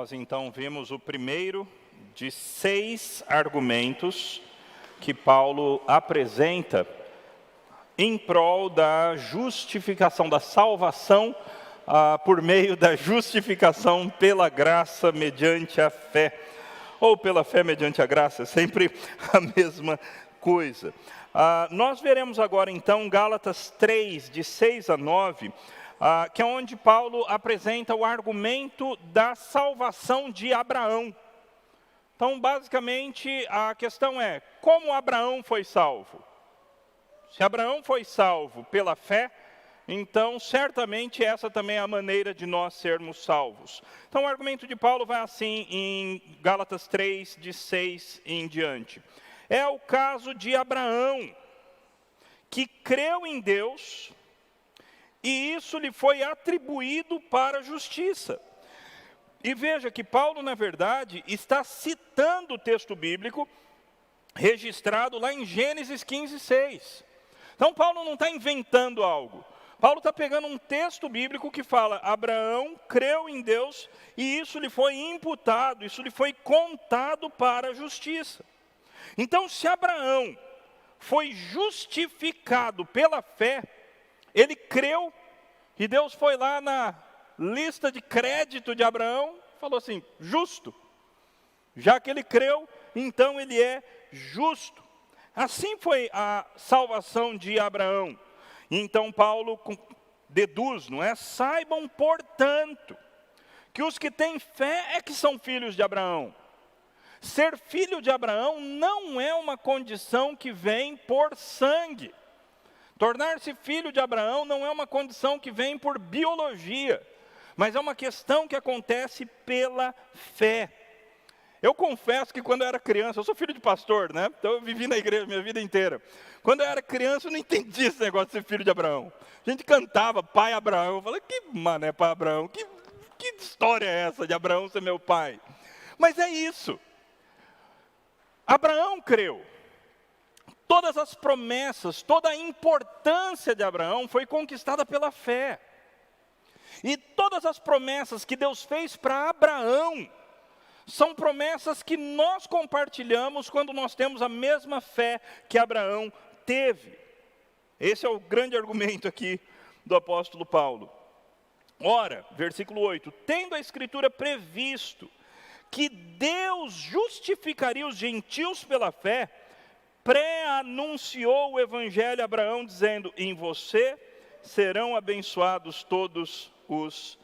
Nós então vimos o primeiro de 6 argumentos que Paulo apresenta em prol da justificação, da salvação, por meio da justificação pela graça mediante a fé. Ou pela fé mediante a graça, é sempre a mesma coisa. Nós veremos agora então Gálatas 3, de 6 a 9, que é onde Paulo apresenta o argumento da salvação de Abraão. Então, basicamente, a questão é, como Abraão foi salvo? Se Abraão foi salvo pela fé, então, certamente, essa também é a maneira de nós sermos salvos. Então, o argumento de Paulo vai assim em Gálatas 3, de 6 em diante. É o caso de Abraão, que creu em Deus, e isso lhe foi atribuído para a justiça. E veja que Paulo, na verdade, está citando o texto bíblico registrado lá em Gênesis 15, 6. Então, Paulo não está inventando algo. Paulo está pegando um texto bíblico que fala, Abraão creu em Deus e isso lhe foi imputado, isso lhe foi contado para a justiça. Então, se Abraão foi justificado pela fé, ele creu e Deus foi lá na lista de crédito de Abraão, falou assim, justo. Já que ele creu, então ele é justo. Assim foi a salvação de Abraão. Então Paulo deduz, não é? Saibam, portanto, que os que têm fé é que são filhos de Abraão. Ser filho de Abraão não é uma condição que vem por sangue. Tornar-se filho de Abraão não é uma condição que vem por biologia, mas é uma questão que acontece pela fé. Eu confesso que quando eu era criança, eu sou filho de pastor, né? Então eu vivi na igreja minha vida inteira. Quando eu era criança, eu não entendia esse negócio de ser filho de Abraão. A gente cantava Pai Abraão. Eu falei, que mané Pai Abraão? Que história é essa de Abraão ser meu pai? Mas é isso. Abraão creu. Todas as promessas, toda a importância de Abraão foi conquistada pela fé. E todas as promessas que Deus fez para Abraão, são promessas que nós compartilhamos quando nós temos a mesma fé que Abraão teve. Esse é o grande argumento aqui do apóstolo Paulo. Ora, versículo 8, tendo a Escritura previsto que Deus justificaria os gentios pela fé, pré-anunciou o evangelho a Abraão, dizendo, em você serão abençoados todos os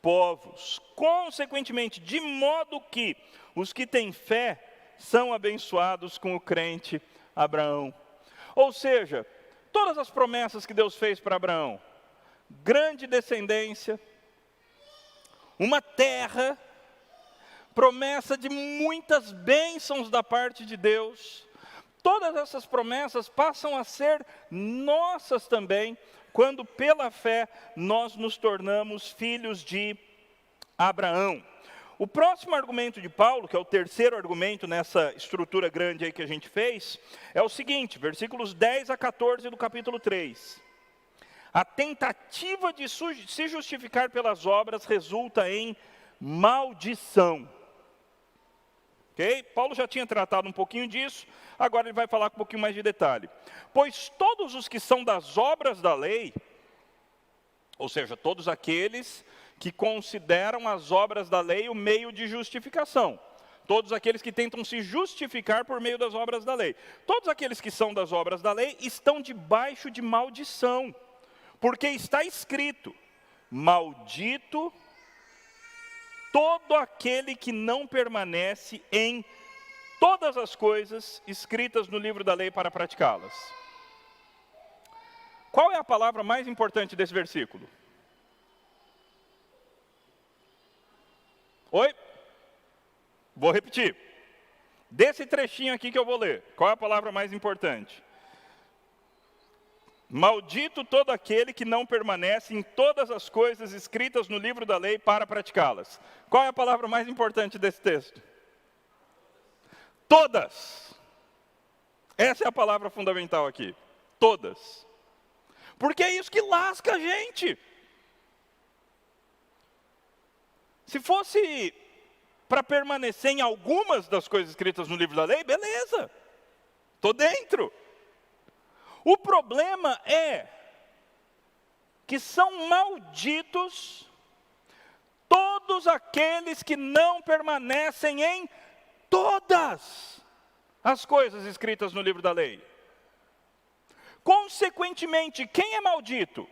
povos. Consequentemente, de modo que os que têm fé são abençoados com o crente Abraão. Ou seja, todas as promessas que Deus fez para Abraão, grande descendência, uma terra, promessa de muitas bênçãos da parte de Deus, todas essas promessas passam a ser nossas também, quando pela fé nós nos tornamos filhos de Abraão. O próximo argumento de Paulo, que é o terceiro argumento nessa estrutura grande aí que a gente fez, é o seguinte, versículos 10 a 14 do capítulo 3. A tentativa de se justificar pelas obras resulta em maldição. Okay? Paulo já tinha tratado um pouquinho disso, agora ele vai falar com um pouquinho mais de detalhe. Pois todos os que são das obras da lei, ou seja, todos aqueles que consideram as obras da lei o meio de justificação. Todos aqueles que tentam se justificar por meio das obras da lei. Todos aqueles que são das obras da lei estão debaixo de maldição. Porque está escrito, maldito todo aquele que não permanece em todas as coisas escritas no livro da lei para praticá-las. Qual é a palavra mais importante desse versículo? Oi? Vou repetir. Desse trechinho aqui que eu vou ler, qual é a palavra mais importante? Maldito todo aquele que não permanece em todas as coisas escritas no livro da lei para praticá-las. Qual é a palavra mais importante desse texto? Todas. Essa é a palavra fundamental aqui. Todas. Porque é isso que lasca a gente. Se fosse para permanecer em algumas das coisas escritas no livro da lei, beleza, estou dentro. O problema é que são malditos todos aqueles que não permanecem em todas as coisas escritas no livro da lei. Consequentemente, quem é maldito?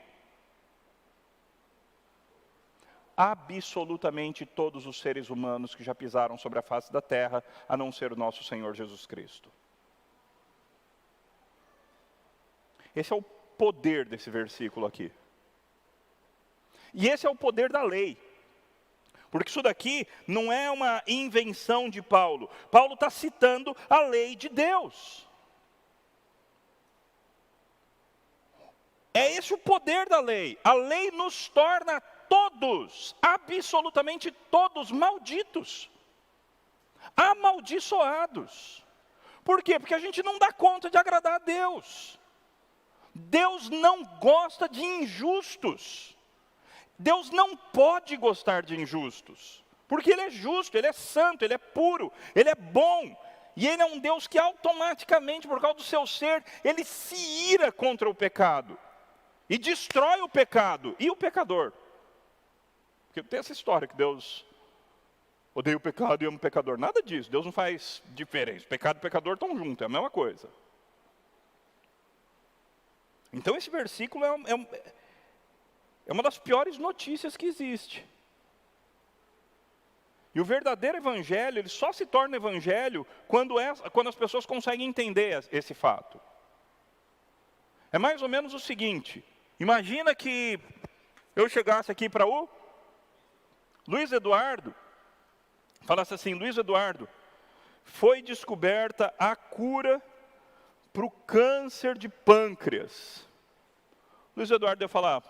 Absolutamente todos os seres humanos que já pisaram sobre a face da terra, a não ser o nosso Senhor Jesus Cristo. Esse é o poder desse versículo aqui. E esse é o poder da lei. Porque isso daqui não é uma invenção de Paulo. Paulo está citando a lei de Deus. É esse o poder da lei. A lei nos torna todos, absolutamente todos, malditos. Amaldiçoados. Por quê? Porque a gente não dá conta de agradar a Deus. Deus não gosta de injustos. Deus não pode gostar de injustos, porque Ele é justo, Ele é santo, Ele é puro, Ele é bom, e Ele é um Deus que automaticamente, por causa do seu ser, Ele se ira contra o pecado, e destrói o pecado, e o pecador. Porque tem essa história que Deus odeia o pecado e ama o pecador, nada disso, Deus não faz diferença, pecado e pecador estão juntos, é a mesma coisa. Então esse versículo é uma das piores notícias que existe. E o verdadeiro evangelho, ele só se torna evangelho quando as pessoas conseguem entender esse fato. É mais ou menos o seguinte: imagina que eu chegasse aqui para o Luiz Eduardo, falasse assim: Luiz Eduardo, foi descoberta a cura para o câncer de pâncreas. Luiz Eduardo ia falar: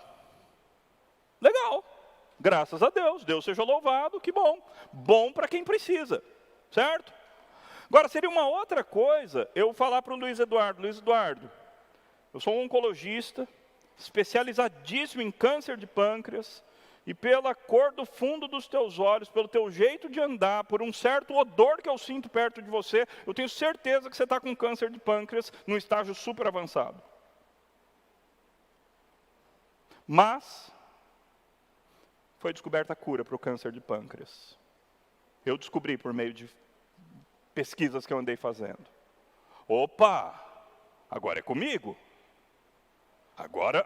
legal, graças a Deus, Deus seja louvado, que bom. Bom para quem precisa, certo? Agora, seria uma outra coisa eu falar para o Luiz Eduardo: Luiz Eduardo, eu sou um oncologista, especializadíssimo em câncer de pâncreas, e pela cor do fundo dos teus olhos, pelo teu jeito de andar, por um certo odor que eu sinto perto de você, eu tenho certeza que você está com câncer de pâncreas num estágio super avançado. Mas foi descoberta a cura para o câncer de pâncreas. Eu descobri por meio de pesquisas que eu andei fazendo. Opa, agora é comigo. Agora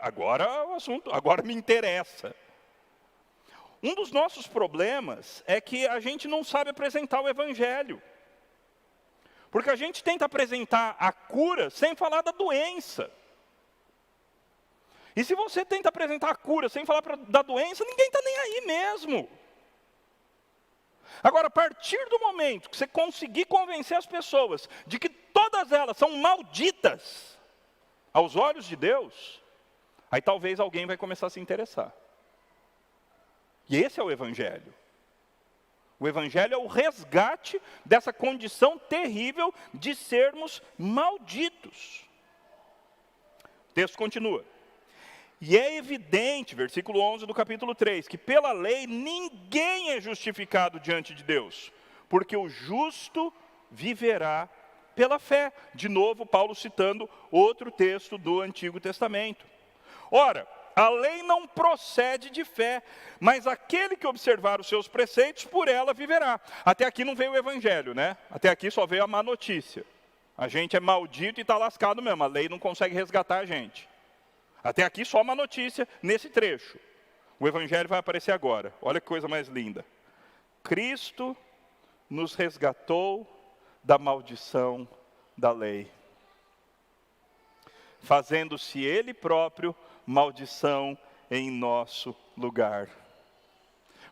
o assunto, agora me interessa. Um dos nossos problemas é que a gente não sabe apresentar o evangelho. Porque a gente tenta apresentar a cura sem falar da doença. E se você tenta apresentar a cura sem falar da doença, ninguém está nem aí mesmo. Agora, a partir do momento que você conseguir convencer as pessoas de que todas elas são malditas aos olhos de Deus, aí talvez alguém vai começar a se interessar. E esse é o evangelho. O evangelho é o resgate dessa condição terrível de sermos malditos. O texto continua. E é evidente, versículo 11 do capítulo 3, que pela lei ninguém é justificado diante de Deus, porque o justo viverá pela fé. De novo, Paulo citando outro texto do Antigo Testamento. Ora, a lei não procede de fé, mas aquele que observar os seus preceitos, por ela viverá. Até aqui não veio o evangelho, né? Até aqui só veio a má notícia. A gente é maldito e está lascado mesmo, a lei não consegue resgatar a gente. Até aqui só uma notícia nesse trecho. O evangelho vai aparecer agora. Olha que coisa mais linda. Cristo nos resgatou da maldição da lei, fazendo-se Ele próprio maldição em nosso lugar.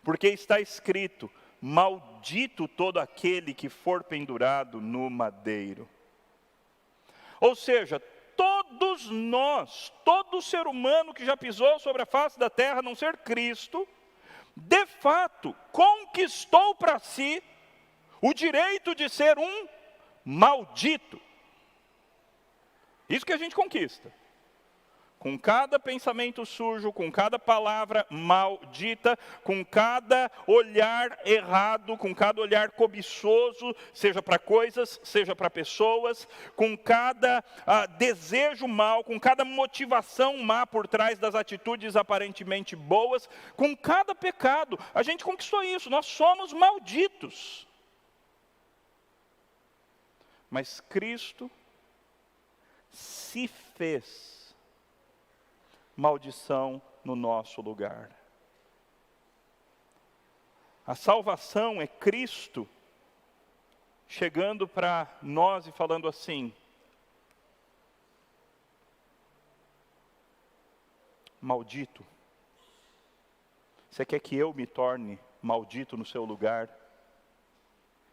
Porque está escrito: maldito todo aquele que for pendurado no madeiro. Ou seja, todos nós, todo ser humano que já pisou sobre a face da terra, a não ser Cristo, de fato, conquistou para si o direito de ser um maldito. Isso que a gente conquista. com cada pensamento sujo, com cada palavra maldita, com cada olhar errado, com cada olhar cobiçoso, seja para coisas, seja para pessoas, com cada desejo mau, com cada motivação má por trás das atitudes aparentemente boas, com cada pecado. A gente conquistou isso, nós somos malditos. Mas Cristo se fez maldição no nosso lugar. A salvação é Cristo chegando para nós e falando assim: maldito, você quer que eu me torne maldito no seu lugar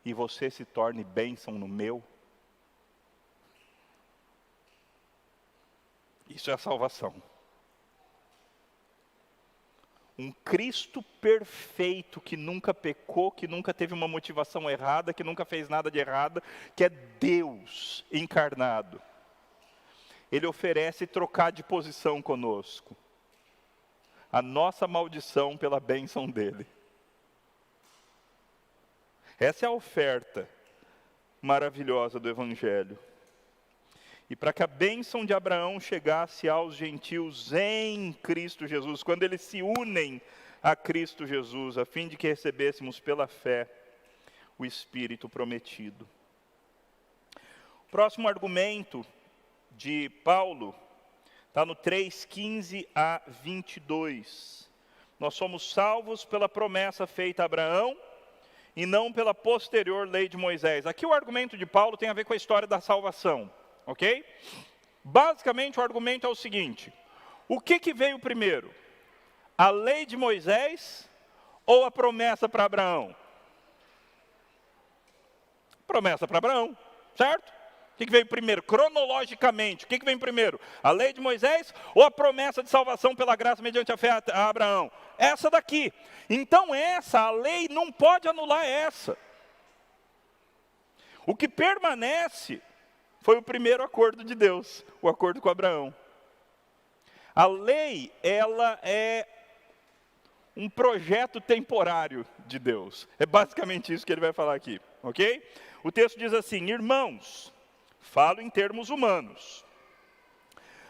e você se torne bênção no meu? Isso é a salvação. Um Cristo perfeito, que nunca pecou, que nunca teve uma motivação errada, que nunca fez nada de errado, que é Deus encarnado. Ele oferece trocar de posição conosco. A nossa maldição pela bênção dele. Essa é a oferta maravilhosa do Evangelho. E para que a bênção de Abraão chegasse aos gentios em Cristo Jesus, quando eles se unem a Cristo Jesus, a fim de que recebêssemos pela fé o Espírito prometido. O próximo argumento de Paulo está no 3:15 a 22. Nós somos salvos pela promessa feita a Abraão e não pela posterior lei de Moisés. Aqui o argumento de Paulo tem a ver com a história da salvação. Ok? Basicamente o argumento é o seguinte: o que veio primeiro? A lei de Moisés ou a promessa para Abraão? Promessa para Abraão, certo? O que veio primeiro? Cronologicamente, o que vem primeiro? A lei de Moisés ou a promessa de salvação pela graça mediante a fé a Abraão? Essa daqui. Então a lei não pode anular essa. O que permanece foi o primeiro acordo de Deus, o acordo com Abraão. A lei, ela é um projeto temporário de Deus. É basicamente isso que ele vai falar aqui, ok? O texto diz assim: irmãos, falo em termos humanos.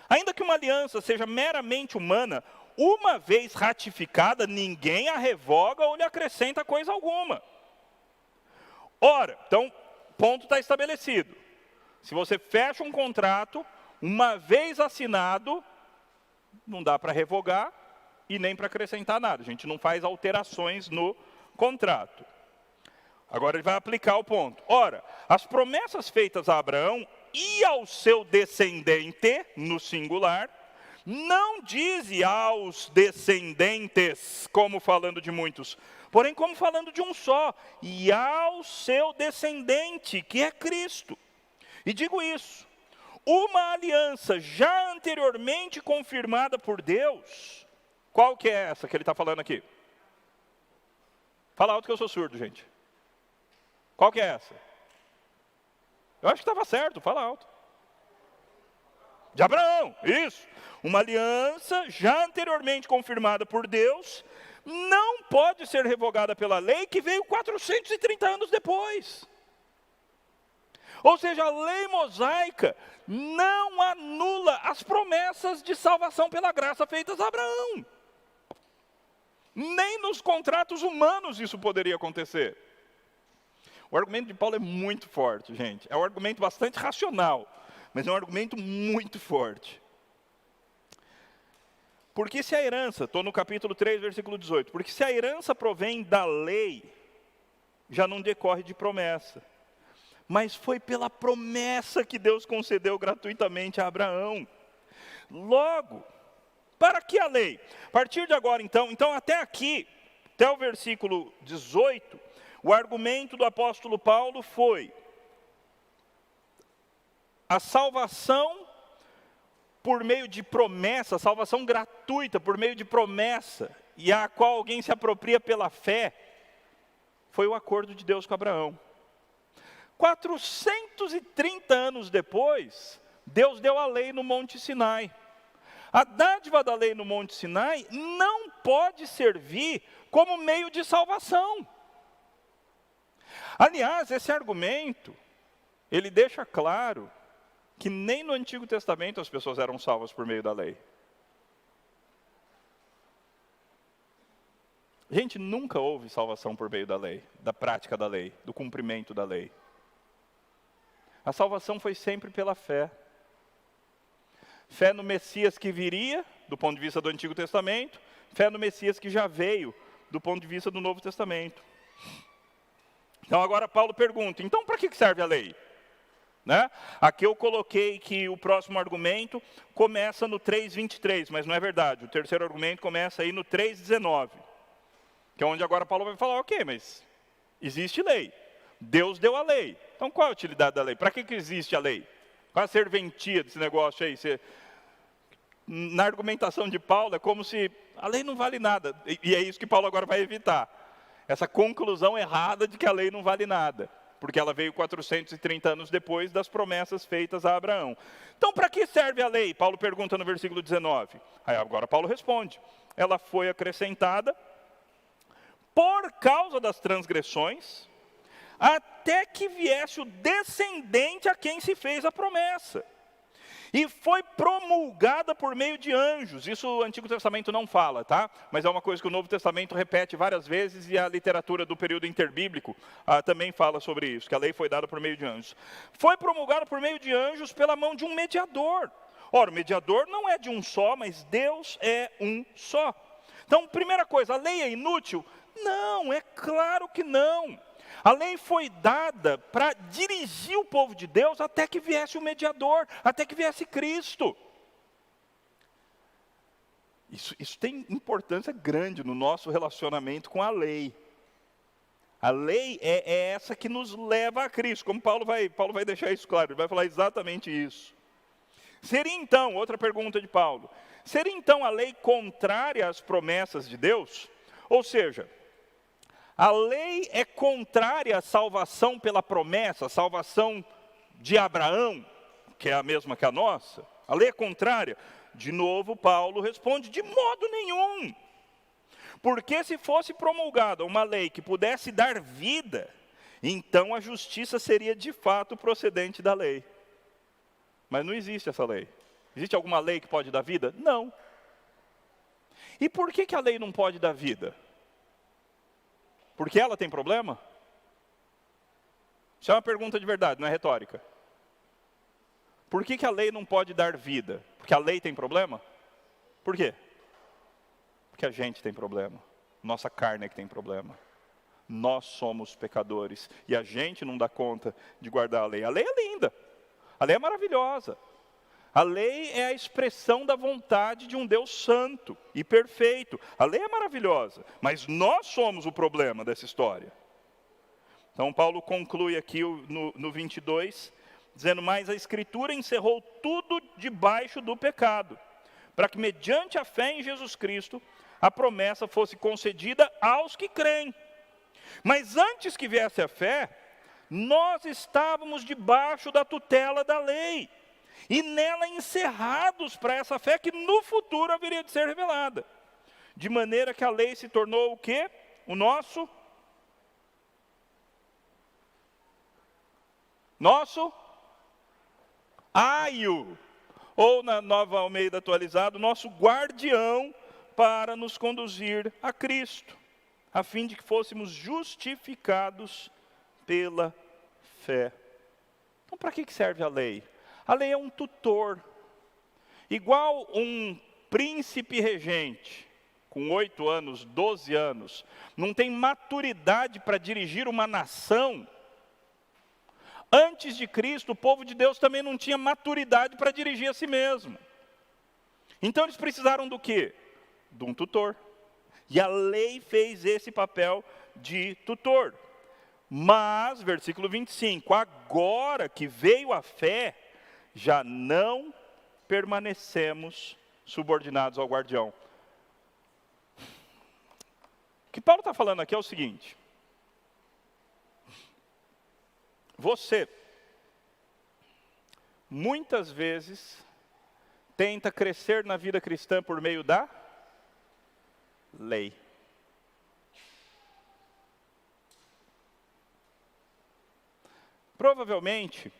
Ainda que uma aliança seja meramente humana, uma vez ratificada, ninguém a revoga ou lhe acrescenta coisa alguma. Ora, então, ponto está estabelecido. Se você fecha um contrato, uma vez assinado, não dá para revogar e nem para acrescentar nada. A gente não faz alterações no contrato. Agora ele vai aplicar o ponto. Ora, as promessas feitas a Abraão e ao seu descendente, no singular, não diz aos descendentes, como falando de muitos, porém como falando de um só, e ao seu descendente, que é Cristo. E digo isso, uma aliança já anteriormente confirmada por Deus, qual que é essa que ele está falando aqui? Fala alto que eu sou surdo, gente. Qual que é essa? Eu acho que estava certo, fala alto. De Abraão, isso. Uma aliança já anteriormente confirmada por Deus, não pode ser revogada pela lei que veio 430 anos depois. Ou seja, a lei mosaica não anula as promessas de salvação pela graça feitas a Abraão. Nem nos contratos humanos isso poderia acontecer. O argumento de Paulo é muito forte, gente. É um argumento bastante racional, mas é um argumento muito forte. Porque se a herança, estou no capítulo 3, versículo 18, porque se a herança provém da lei, já não decorre de promessa. Mas foi pela promessa que Deus concedeu gratuitamente a Abraão. Logo, para que a lei? A partir de agora, então até aqui, até o versículo 18, o argumento do apóstolo Paulo foi a salvação por meio de promessa, salvação gratuita por meio de promessa, e a qual alguém se apropria pela fé, foi o acordo de Deus com Abraão. 430 anos depois, Deus deu a lei no Monte Sinai. A dádiva da lei no Monte Sinai não pode servir como meio de salvação. Aliás, esse argumento, ele deixa claro que nem no Antigo Testamento as pessoas eram salvas por meio da lei. Gente, nunca houve salvação por meio da lei, da prática da lei, do cumprimento da lei. A salvação foi sempre pela fé. Fé no Messias que viria, do ponto de vista do Antigo Testamento, fé no Messias que já veio, do ponto de vista do Novo Testamento. Então agora Paulo pergunta, então para que serve a lei? Né? Aqui eu coloquei que o próximo argumento começa no 3:23, mas não é verdade. O terceiro argumento começa aí no 3:19. Que é onde agora Paulo vai falar, ok, mas existe lei. Deus deu a lei. Então qual a utilidade da lei? Para que existe a lei? Qual a serventia desse negócio aí? Na argumentação de Paulo é como se a lei não vale nada. E é isso que Paulo agora vai evitar. Essa conclusão errada de que a lei não vale nada. Porque ela veio 430 anos depois das promessas feitas a Abraão. Então para que serve a lei? Paulo pergunta no versículo 19. Aí agora Paulo responde. Ela foi acrescentada por causa das transgressões, até que viesse o descendente a quem se fez a promessa. E foi promulgada por meio de anjos. Isso o Antigo Testamento não fala, tá? Mas é uma coisa que o Novo Testamento repete várias vezes e a literatura do período interbíblico também fala sobre isso, que a lei foi dada por meio de anjos. Foi promulgada por meio de anjos pela mão de um mediador. Ora, o mediador não é de um só, mas Deus é um só. Então, primeira coisa, a lei é inútil? Não, é claro que não. A lei foi dada para dirigir o povo de Deus até que viesse o mediador, até que viesse Cristo. Isso tem importância grande no nosso relacionamento com a lei. A lei é essa que nos leva a Cristo, como Paulo vai deixar isso claro, ele vai falar exatamente isso. Seria então, outra pergunta de Paulo, seria então a lei contrária às promessas de Deus? Ou seja, a lei é contrária à salvação pela promessa, a salvação de Abraão, que é a mesma que a nossa? A lei é contrária? De novo, Paulo responde, de modo nenhum. Porque se fosse promulgada uma lei que pudesse dar vida, então a justiça seria de fato procedente da lei. Mas não existe essa lei. Existe alguma lei que pode dar vida? Não. E por que a lei não pode dar vida? Porque ela tem problema? Isso é uma pergunta de verdade, não é retórica. Por que a lei não pode dar vida? Porque a lei tem problema? Por quê? Porque a gente tem problema. Nossa carne é que tem problema. Nós somos pecadores. E a gente não dá conta de guardar a lei. A lei é linda. A lei é maravilhosa. A lei é a expressão da vontade de um Deus santo e perfeito. A lei é maravilhosa, mas nós somos o problema dessa história. Então Paulo conclui aqui no 22, dizendo, mas a Escritura encerrou tudo debaixo do pecado, para que mediante a fé em Jesus Cristo, a promessa fosse concedida aos que creem. Mas antes que viesse a fé, nós estávamos debaixo da tutela da lei, e nela encerrados para essa fé que no futuro haveria de ser revelada. De maneira que a lei se tornou o quê? O nosso aio. Ou na Nova Almeida atualizada, nosso guardião para nos conduzir a Cristo. A fim de que fôssemos justificados pela fé. Então para que serve a lei? A lei é um tutor, igual um príncipe regente, com 8 anos, 12 anos, não tem maturidade para dirigir uma nação. Antes de Cristo, o povo de Deus também não tinha maturidade para dirigir a si mesmo. Então eles precisaram do quê? De um tutor. E a lei fez esse papel de tutor. Mas, versículo 25, agora que veio a fé, já não permanecemos subordinados ao guardião. O que Paulo está falando aqui é o seguinte. Você, muitas vezes, tenta crescer na vida cristã por meio da lei. Provavelmente,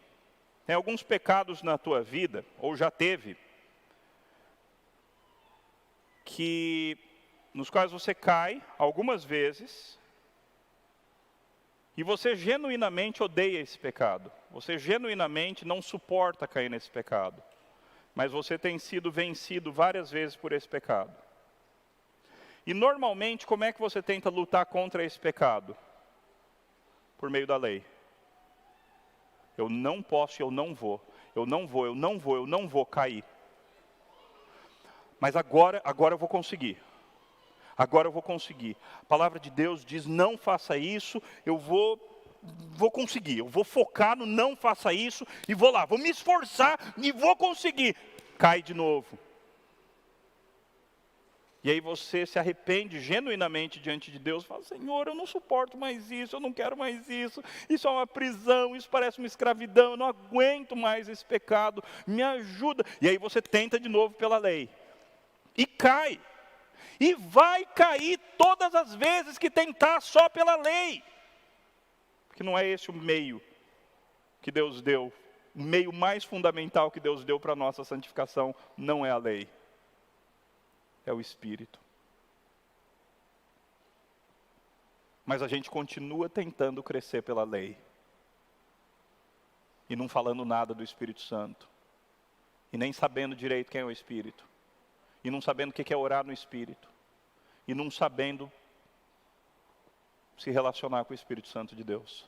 tem alguns pecados na tua vida, ou já teve, nos quais você cai algumas vezes, e você genuinamente odeia esse pecado. Você genuinamente não suporta cair nesse pecado. Mas você tem sido vencido várias vezes por esse pecado. E normalmente, como é que você tenta lutar contra esse pecado? Por meio da lei. Eu não posso, eu não vou. Eu não vou, eu não vou, eu não vou cair. Mas agora eu vou conseguir. Agora eu vou conseguir. A palavra de Deus diz, não faça isso, eu vou conseguir. Eu vou focar no não faça isso e vou lá, vou me esforçar e vou conseguir. Cai de novo. E aí você se arrepende genuinamente diante de Deus, fala, Senhor, eu não suporto mais isso, eu não quero mais isso é uma prisão, isso parece uma escravidão, eu não aguento mais esse pecado, me ajuda. E aí você tenta de novo pela lei. E cai. E vai cair todas as vezes que tentar só pela lei. Porque não é esse o meio que Deus deu. O meio mais fundamental que Deus deu para a nossa santificação não é a lei. É o Espírito. Mas a gente continua tentando crescer pela lei. E não falando nada do Espírito Santo. E nem sabendo direito quem é o Espírito. E não sabendo o que é orar no Espírito. E não sabendo se relacionar com o Espírito Santo de Deus.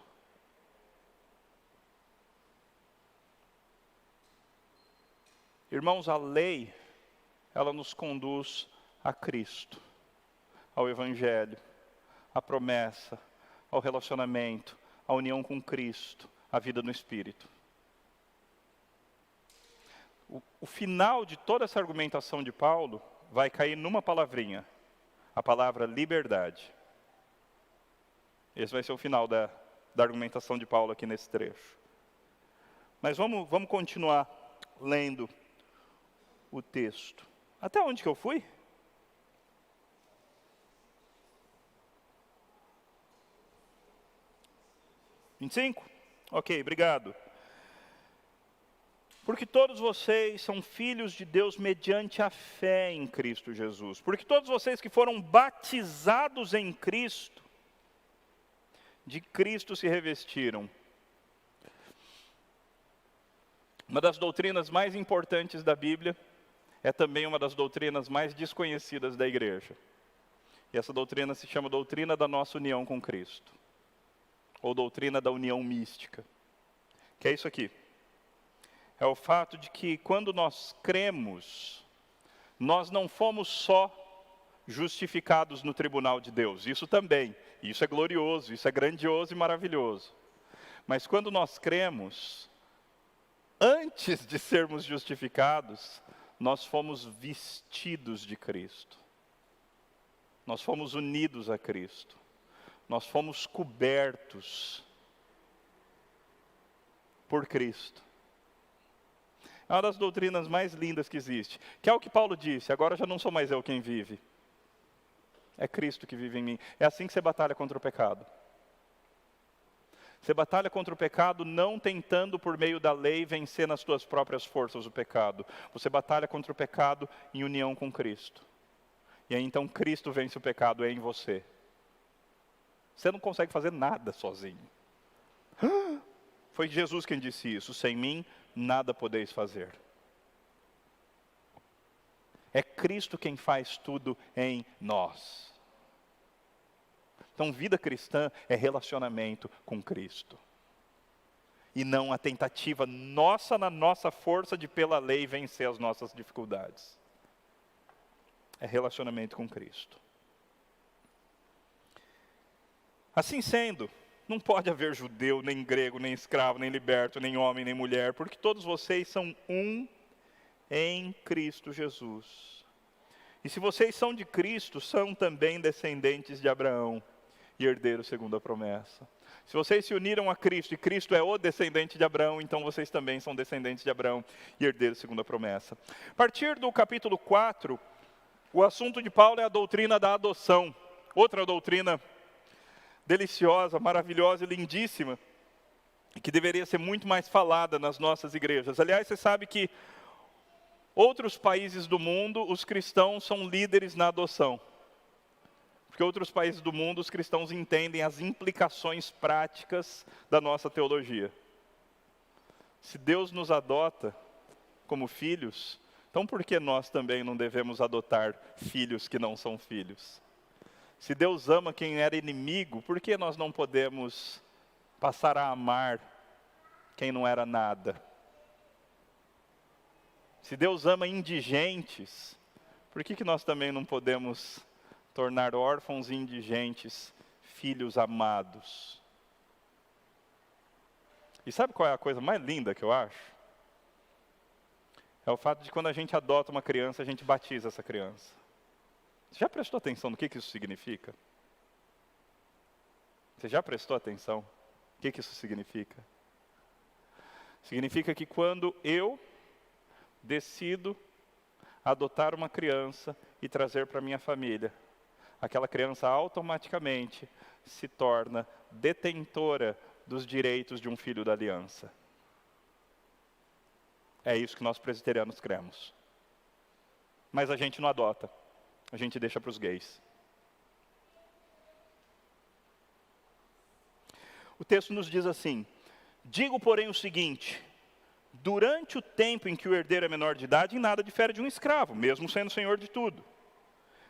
Irmãos, a lei, ela nos conduz a Cristo, ao Evangelho, à promessa, ao relacionamento, à união com Cristo, à vida no Espírito. O final de toda essa argumentação de Paulo vai cair numa palavrinha, a palavra liberdade. Esse vai ser o final da argumentação de Paulo aqui nesse trecho. Mas vamos continuar lendo o texto. Até onde que eu fui? (25) Ok, obrigado. Porque todos vocês são filhos de Deus mediante a fé em Cristo Jesus. Porque todos vocês que foram batizados em Cristo, de Cristo se revestiram. Uma das doutrinas mais importantes da Bíblia é também uma das doutrinas mais desconhecidas da igreja. E essa doutrina se chama doutrina da nossa união com Cristo. Ou doutrina da união mística. Que é isso aqui. É o fato de que quando nós cremos, nós não fomos só justificados no tribunal de Deus. Isso também. Isso é glorioso, isso é grandioso e maravilhoso. Mas quando nós cremos, antes de sermos justificados, nós fomos vestidos de Cristo. Nós fomos unidos a Cristo. Nós fomos cobertos por Cristo. É uma das doutrinas mais lindas que existe. Que é o que Paulo disse, agora já não sou mais eu quem vive. É Cristo que vive em mim. É assim que você batalha contra o pecado. Você batalha contra o pecado não tentando por meio da lei vencer nas suas próprias forças o pecado. Você batalha contra o pecado em união com Cristo. E aí então Cristo vence o pecado, é em você. Você não consegue fazer nada sozinho. Foi Jesus quem disse isso, sem mim nada podeis fazer. É Cristo quem faz tudo em nós. Então, vida cristã é relacionamento com Cristo. E não a tentativa nossa, na nossa força de pela lei vencer as nossas dificuldades. É relacionamento com Cristo. Assim sendo, não pode haver judeu, nem grego, nem escravo, nem liberto, nem homem, nem mulher, porque todos vocês são um em Cristo Jesus. E se vocês são de Cristo, são também descendentes de Abraão e herdeiro segundo a promessa. Se vocês se uniram a Cristo, e Cristo é o descendente de Abraão, então vocês também são descendentes de Abraão e herdeiros segundo a promessa. A partir do capítulo 4, o assunto de Paulo é a doutrina da adoção. Outra doutrina deliciosa, maravilhosa e lindíssima, que deveria ser muito mais falada nas nossas igrejas. Aliás, você sabe que outros países do mundo, os cristãos são líderes na adoção. Porque outros países do mundo, os cristãos entendem as implicações práticas da nossa teologia. Se Deus nos adota como filhos, então por que nós também não devemos adotar filhos que não são filhos? Se Deus ama quem era inimigo, por que nós não podemos passar a amar quem não era nada? Se Deus ama indigentes, por que nós também não podemos tornar órfãos e indigentes filhos amados? E sabe qual é a coisa mais linda que eu acho? É o fato de quando a gente adota uma criança, a gente batiza essa criança. Você já prestou atenção no que isso significa? Você já prestou atenção? O que isso significa? Significa que quando eu decido adotar uma criança e trazer para minha família, aquela criança automaticamente se torna detentora dos direitos de um filho da aliança. É isso que nós presbiterianos cremos. Mas a gente não adota, a gente deixa para os gays. O texto nos diz assim: digo, porém, o seguinte: durante o tempo em que o herdeiro é menor de idade, em nada difere de um escravo, mesmo sendo senhor de tudo.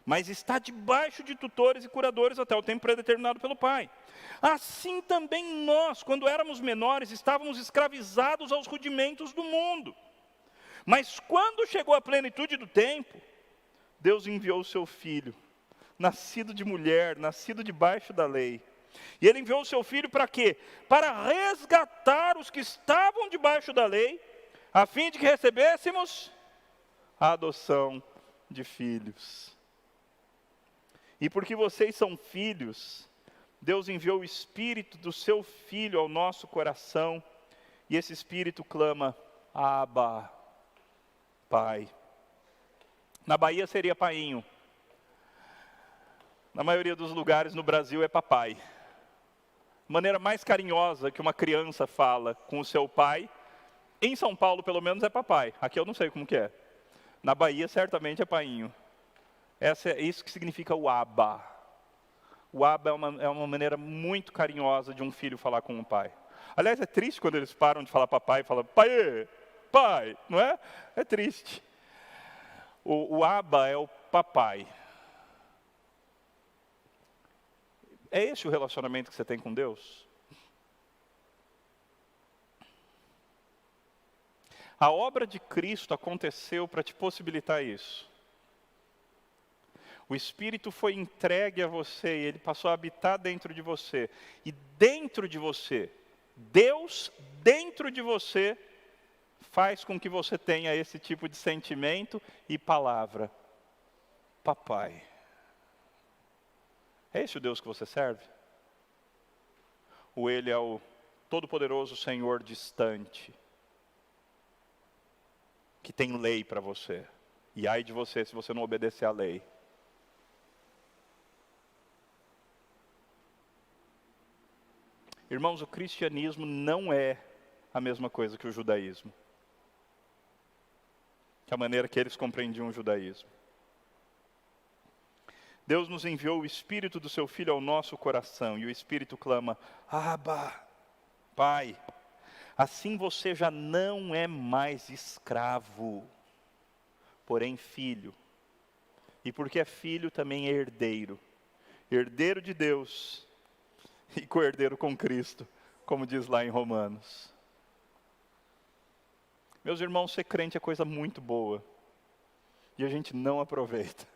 Mas está debaixo de tutores e curadores até o tempo predeterminado pelo Pai. Assim também nós, quando éramos menores, estávamos escravizados aos rudimentos do mundo. Mas quando chegou a plenitude do tempo, Deus enviou o seu Filho, nascido de mulher, nascido debaixo da lei. E Ele enviou o seu Filho para quê? Para resgatar os que estavam debaixo da lei, a fim de que recebêssemos a adoção de filhos. E porque vocês são filhos, Deus enviou o Espírito do seu Filho ao nosso coração, e esse Espírito clama: Abba, Pai. Na Bahia seria painho. Na maioria dos lugares no Brasil é papai. A maneira mais carinhosa que uma criança fala com o seu pai, em São Paulo pelo menos é papai. Aqui eu não sei como que é. Na Bahia certamente é painho. É isso que significa o Abba. O Abba é uma maneira muito carinhosa de um filho falar com um pai. Aliás, é triste quando eles param de falar papai e falam pai, pai, não é? É triste. O Abba é o papai. É esse o relacionamento que você tem com Deus? A obra de Cristo aconteceu para te possibilitar isso. O Espírito foi entregue a você e Ele passou a habitar dentro de você. E dentro de você, Deus dentro de você, faz com que você tenha esse tipo de sentimento e palavra. Papai. É esse o Deus que você serve? Ou Ele é o todo-poderoso Senhor distante, que tem lei para você? E ai de você se você não obedecer à lei. Irmãos, o cristianismo não é a mesma coisa que o judaísmo. Que a maneira que eles compreendiam o judaísmo. Deus nos enviou o Espírito do seu Filho ao nosso coração, e o Espírito clama: Abba, Pai. Assim você já não é mais escravo, porém filho. E porque é filho, também é herdeiro. Herdeiro de Deus e co-herdeiro com Cristo, como diz lá em Romanos. Meus irmãos, ser crente é coisa muito boa, e a gente não aproveita.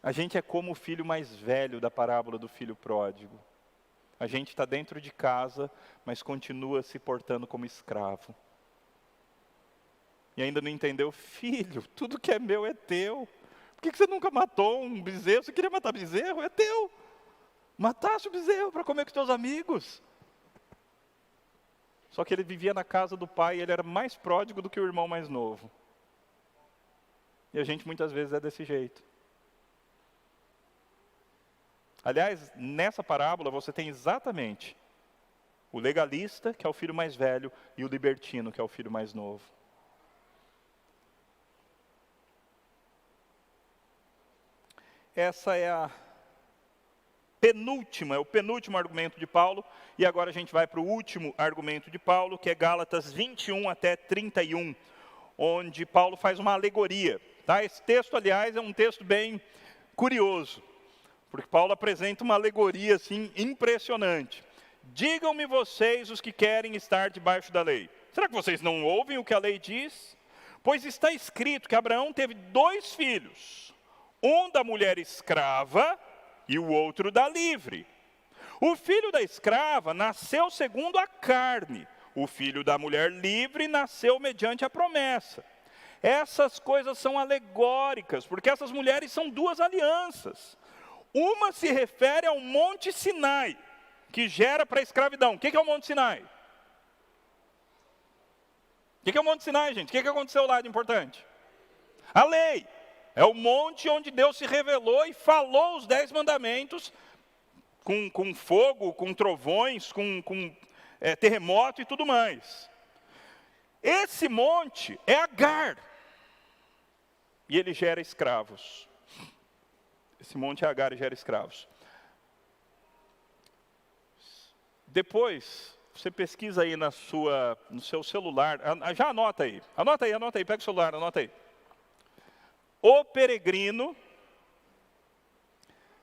A gente é como o filho mais velho da parábola do filho pródigo. A gente está dentro de casa, mas continua se portando como escravo. E ainda não entendeu: filho, tudo que é meu é teu. Por Por que você nunca matou um bezerro? Você queria matar bezerro? É teu. Matasse o bezerro para comer com os teus amigos. Só que ele vivia na casa do pai e ele era mais pródigo do que o irmão mais novo. E a gente muitas vezes é desse jeito. Aliás, nessa parábola você tem exatamente o legalista, que é o filho mais velho, e o libertino, que é o filho mais novo. Essa é o penúltimo argumento de Paulo, e agora a gente vai para o último argumento de Paulo, que é Gálatas 21 até 31, onde Paulo faz uma alegoria. Tá? Esse texto, aliás, é um texto bem curioso, porque Paulo apresenta uma alegoria assim, impressionante. Digam-me vocês os que querem estar debaixo da lei. Será que vocês não ouvem o que a lei diz? Pois está escrito que Abraão teve 2 filhos. Um da mulher escrava e o outro da livre. O filho da escrava nasceu segundo a carne. O filho da mulher livre nasceu mediante a promessa. Essas coisas são alegóricas, porque essas mulheres são 2 alianças. Uma se refere ao Monte Sinai, que gera para a escravidão. O que é o Monte Sinai? O que é o Monte Sinai, gente? O que aconteceu lá de importante? A lei. É o monte onde Deus se revelou e falou os 10 mandamentos com fogo, com trovões, com terremoto e tudo mais. Esse monte é Agar. E ele gera escravos. Esse monte é Agar e gera escravos. Depois, você pesquisa aí no seu celular. Já anota aí. Anota aí, pega o celular, anota aí. O Peregrino,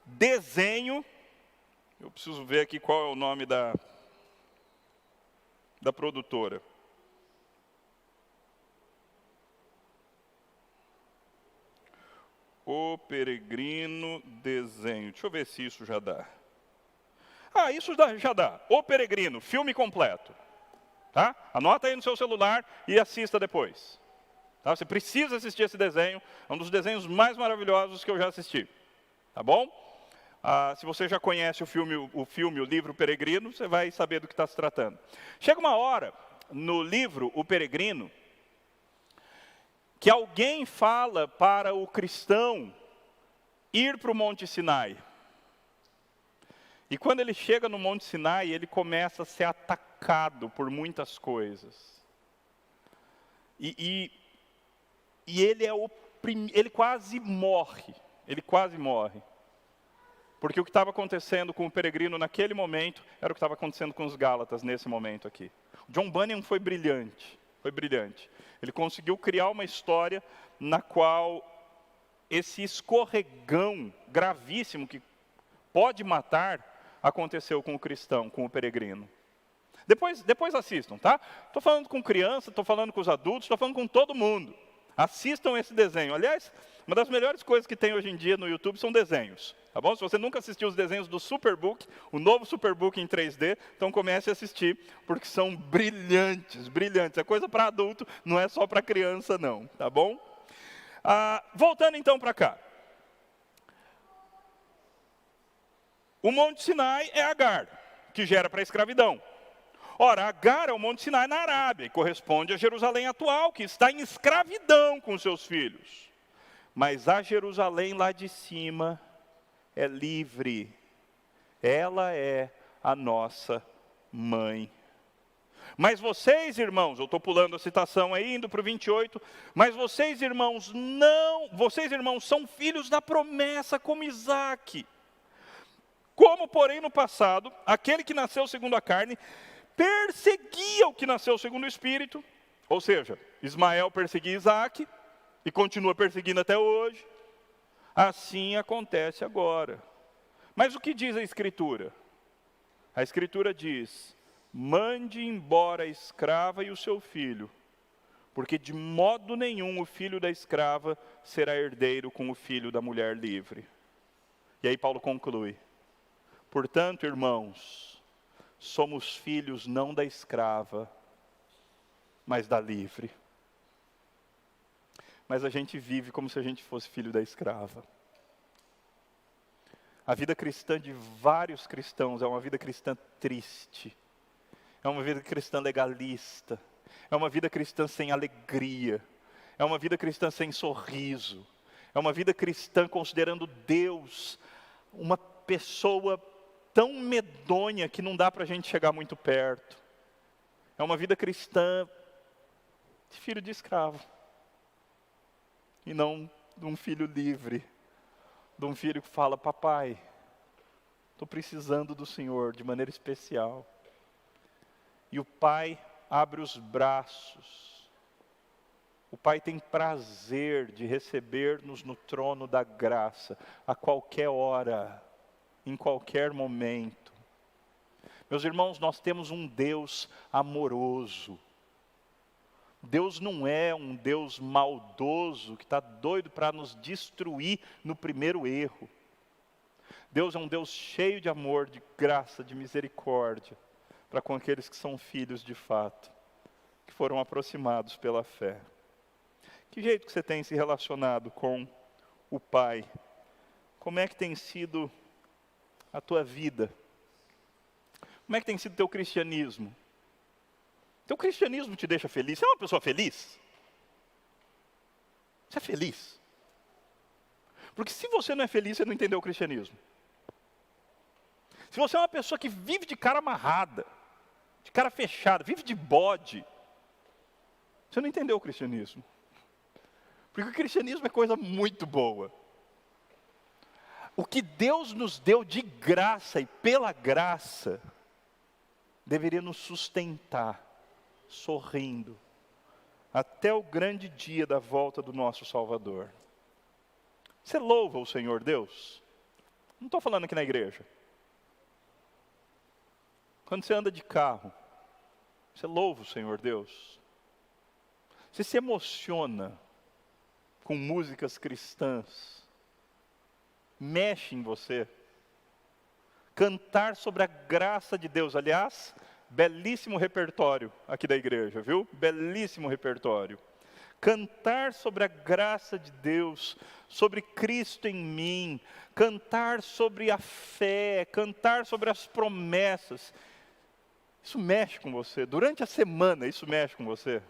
desenho, eu preciso ver aqui qual é o nome da produtora. O Peregrino, desenho, deixa eu ver se isso já dá. Isso já dá, O Peregrino, filme completo. Tá? Anota aí no seu celular e assista depois. Tá? Você precisa assistir esse desenho, é um dos desenhos mais maravilhosos que eu já assisti. Tá bom? Se você já conhece o livro Peregrino, você vai saber do que está se tratando. Chega uma hora, no livro O Peregrino, que alguém fala para o cristão ir para o Monte Sinai. E quando ele chega no Monte Sinai, ele começa a ser atacado por muitas coisas. E ele quase morre. Porque o que estava acontecendo com o peregrino naquele momento era o que estava acontecendo com os Gálatas nesse momento aqui. O John Bunyan foi brilhante. Ele conseguiu criar uma história na qual esse escorregão gravíssimo que pode matar aconteceu com o cristão, com o peregrino. Depois assistam, tá? Estou falando com criança, estou falando com os adultos, estou falando com todo mundo. Assistam esse desenho. Aliás, uma das melhores coisas que tem hoje em dia no YouTube são desenhos. Tá bom? Se você nunca assistiu os desenhos do Superbook, o novo Superbook em 3D, então comece a assistir, porque são brilhantes. É coisa para adulto, não é só para criança não, tá bom? Voltando então para cá. O Monte Sinai é Agar, que gera para a escravidão. Ora, Agar é o Monte Sinai na Arábia, e corresponde a Jerusalém atual, que está em escravidão com seus filhos. Mas a Jerusalém lá de cima é livre. Ela é a nossa mãe. Mas vocês, irmãos, eu estou pulando a citação aí, indo para o 28, mas vocês, irmãos, são filhos da promessa como Isaque. Como, porém, no passado, aquele que nasceu segundo a carne, perseguia o que nasceu segundo o Espírito, ou seja, Ismael perseguia Isaque, e continua perseguindo até hoje. Assim acontece agora. Mas o que diz a Escritura? A Escritura diz: mande embora a escrava e o seu filho, porque de modo nenhum o filho da escrava será herdeiro com o filho da mulher livre. E aí Paulo conclui: portanto, irmãos, somos filhos não da escrava, mas da livre. mas a gente vive como se a gente fosse filho da escrava. A vida cristã de vários cristãos é uma vida cristã triste. É uma vida cristã legalista. É uma vida cristã sem alegria. É uma vida cristã sem sorriso. É uma vida cristã considerando Deus uma pessoa tão medonha que não dá para a gente chegar muito perto. É uma vida cristã de filho de escravo. E não de um filho livre. De um filho que fala, papai, estou precisando do Senhor de maneira especial. E o pai abre os braços. O pai tem prazer de receber-nos no trono da graça, a qualquer hora, em qualquer momento. Meus irmãos, nós temos um Deus amoroso. Deus não é um Deus maldoso que está doido para nos destruir no primeiro erro. Deus é um Deus cheio de amor, de graça, de misericórdia, para com aqueles que são filhos de fato, que foram aproximados pela fé. Que jeito que você tem se relacionado com o Pai? Como é que tem sido a tua vida? Como é que tem sido o teu cristianismo? Teu cristianismo te deixa feliz? Você é uma pessoa feliz? Você é feliz? Porque se você não é feliz, você não entendeu o cristianismo. Se você é uma pessoa que vive de cara amarrada, de cara fechada, vive de bode, você não entendeu o cristianismo. Porque o cristianismo é coisa muito boa. O que Deus nos deu de graça e pela graça, deveria nos sustentar, sorrindo, até o grande dia da volta do nosso Salvador. Você louva o Senhor Deus? Não estou falando aqui na igreja. Quando você anda de carro, você louva o Senhor Deus? Você se emociona com músicas cristãs? Mexe em você? Cantar sobre a graça de Deus, aliás, belíssimo repertório aqui da igreja, viu? Belíssimo repertório. Cantar sobre a graça de Deus, sobre Cristo em mim, cantar sobre a fé, cantar sobre as promessas. Isso mexe com você, durante a semana isso mexe com você.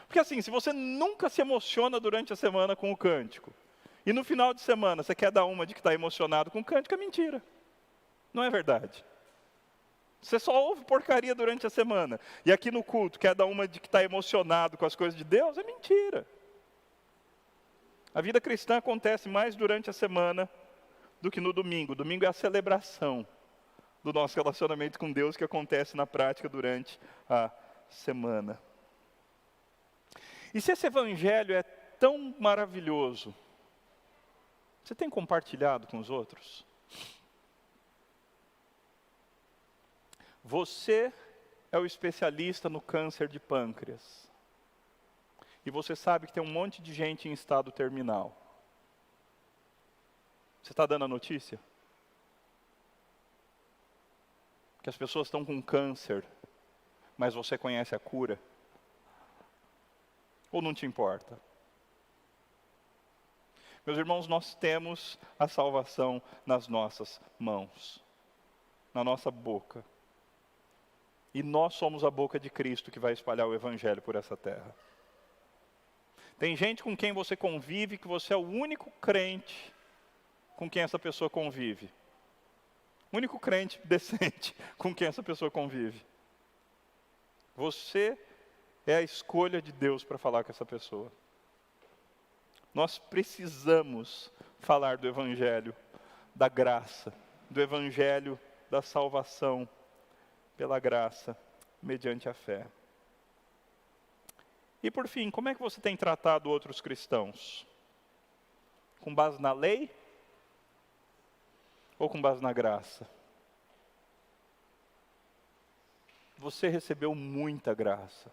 Porque assim, se você nunca se emociona durante a semana com o cântico, e no final de semana você quer dar uma de que está emocionado com o cântico, é mentira. Não é verdade. Você só ouve porcaria durante a semana, e aqui no culto quer dar uma de que está emocionado com as coisas de Deus, é mentira. A vida cristã acontece mais durante a semana do que no domingo. O domingo é a celebração do nosso relacionamento com Deus que acontece na prática durante a semana. E se esse evangelho é tão maravilhoso, você tem compartilhado com os outros? Você é o especialista no câncer de pâncreas. E você sabe que tem um monte de gente em estado terminal. Você está dando a notícia? Que as pessoas estão com câncer, mas você conhece a cura? Ou não te importa? Meus irmãos, nós temos a salvação nas nossas mãos, na nossa boca. E nós somos a boca de Cristo que vai espalhar o Evangelho por essa terra. Tem gente com quem você convive, que você é o único crente com quem essa pessoa convive. O único crente decente com quem essa pessoa convive. Você é a escolha de Deus para falar com essa pessoa. Nós precisamos falar do Evangelho da graça, do Evangelho da salvação pela graça, mediante a fé. E por fim, como é que você tem tratado outros cristãos? Com base na lei? Ou com base na graça? Você recebeu muita graça.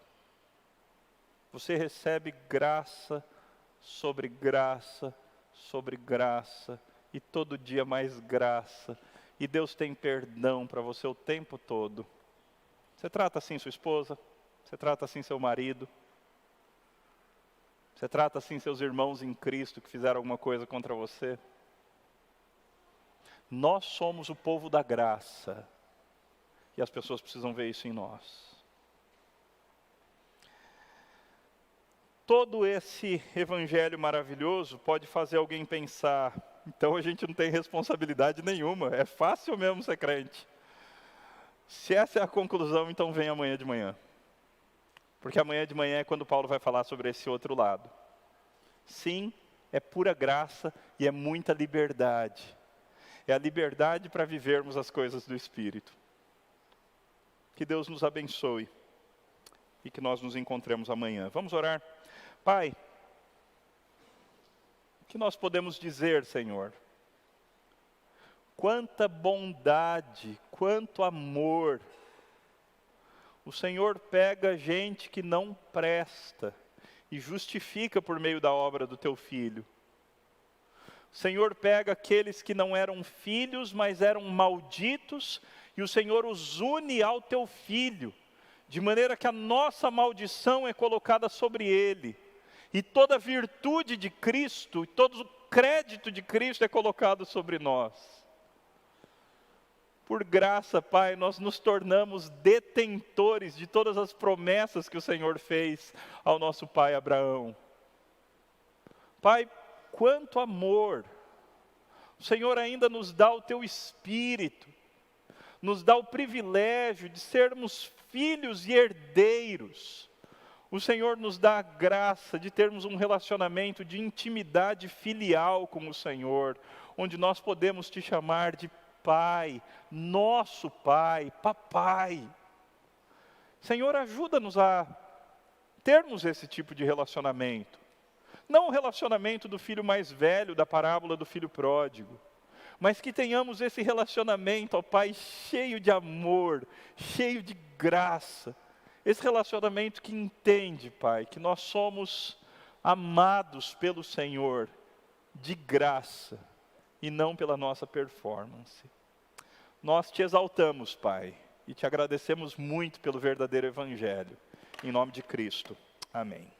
Você recebe graça sobre graça, sobre graça, e todo dia mais graça. E Deus tem perdão para você o tempo todo. Você trata assim sua esposa? Você trata assim seu marido? Você trata assim seus irmãos em Cristo que fizeram alguma coisa contra você? Nós somos o povo da graça. E as pessoas precisam ver isso em nós. Todo esse evangelho maravilhoso pode fazer alguém pensar, então a gente não tem responsabilidade nenhuma, é fácil mesmo ser crente. Se essa é a conclusão, então vem amanhã de manhã. Porque amanhã de manhã é quando Paulo vai falar sobre esse outro lado. Sim, é pura graça e é muita liberdade. É a liberdade para vivermos as coisas do Espírito. Que Deus nos abençoe e que nós nos encontremos amanhã. Vamos orar? Pai, o que nós podemos dizer, Senhor? Quanta bondade, quanto amor. O Senhor pega gente que não presta e justifica por meio da obra do Teu Filho. O Senhor pega aqueles que não eram filhos, mas eram malditos, e o Senhor os une ao Teu Filho, de maneira que a nossa maldição é colocada sobre Ele, e toda a virtude de Cristo, e todo o crédito de Cristo é colocado sobre nós. Por graça, Pai, nós nos tornamos detentores de todas as promessas que o Senhor fez ao nosso pai Abraão. Pai, quanto amor! O Senhor ainda nos dá o Teu Espírito, nos dá o privilégio de sermos filhos e herdeiros. O Senhor nos dá a graça de termos um relacionamento de intimidade filial com o Senhor, onde nós podemos Te chamar de Pai, nosso Pai, Papai. Senhor, ajuda-nos a termos esse tipo de relacionamento. Não o relacionamento do filho mais velho, da parábola do filho pródigo, mas que tenhamos esse relacionamento, ó Pai, cheio de amor, cheio de graça. Esse relacionamento que entende, Pai, que nós somos amados pelo Senhor de graça e não pela nossa performance. Nós Te exaltamos, Pai, e Te agradecemos muito pelo verdadeiro Evangelho. Em nome de Cristo. Amém.